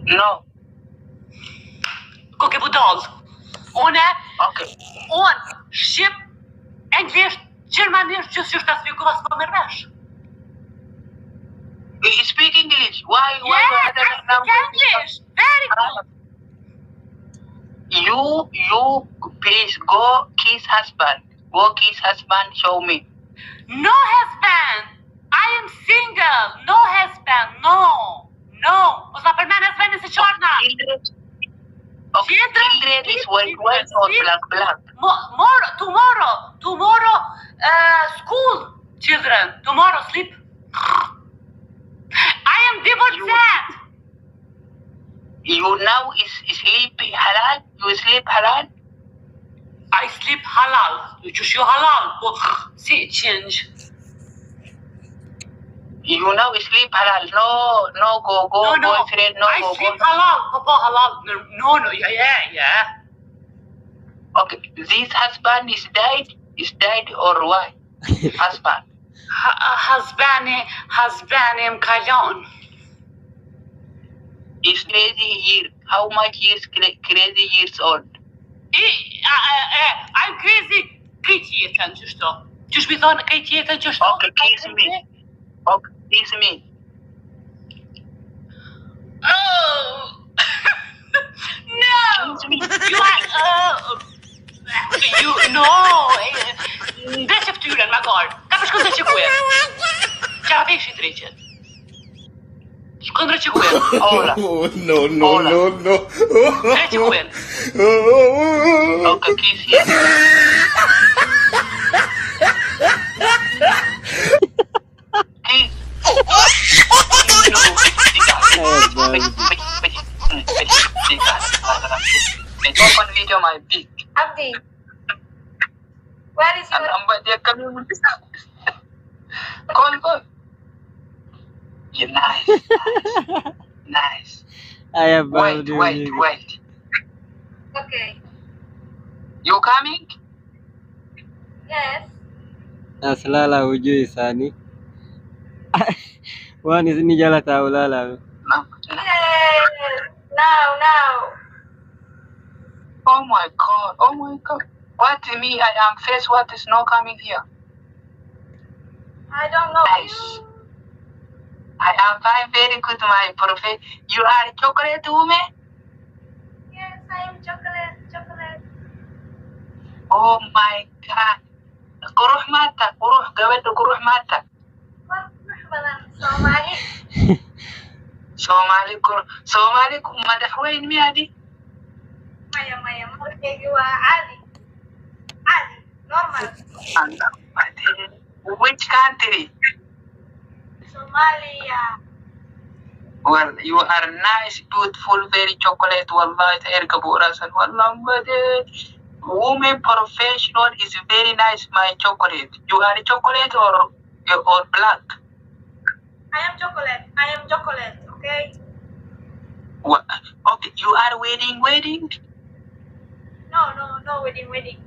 No. Koke budal. Une, Okay. unë, Shqip, Anglisht, Gjermanisht, që si është ta spjegu as po merresh. You speak English. Why Yes, you I speak English. Very good. You please go kiss husband. Go kiss husband, show me. No husband. I am single. No husband. No. No. Mos na përmend husbandin se çorna. Children is white or black. Tomorrow, school children. Tomorrow sleep. I am divorced. You now is sleep halal? You sleep halal? I sleep halal. You choose your halal. See, change. You now sleep halal. No go boyfriend. No I go sleep halal. Papa halal. No. Yeah. Okay. This husband is died or why? Husband. Husband kalon. Is crazy year. How much years crazy years old? I'm crazy. Krejt jetën qështu. Qysh mi thonë krejt jetën qështu? Okay, kiss me. Okay, kiss me. Oh! No! Kiss me. No! Dreqe ftyren, ma gard. Ka për shkën dreqe kujen. Qa veshi dreqet. Shkën dreqe kujen. Hola. No. Dreqe kujen. Okay, kiss here. Kiss. Open video my big. Abdi, where is your... Dia kami Call. Yeah, nice. Abbaan Wait. Okay. You coming? Yes. Aslala hujui sani. Wani sini jala taulala. No. Yes. Now. Oh my god. What me? I am face. What is not coming here? I don't know. Nice. I am fine, very good, my prophet. You are chocolate woman? Yes, I am chocolate. Oh my god. Kuruh mata. What? Somali? Somali madaxweyn miyaadi? Maya. Markaygi waa caadi. Normal. Which country? Somalia. Well, you are nice, beautiful, very chocolate. Wallahi, erkabu rasan. Wallahi, woman professional is very nice, my chocolate. You are chocolate or black? I am chocolate, okay? What? Okay, you are wedding? No, wedding.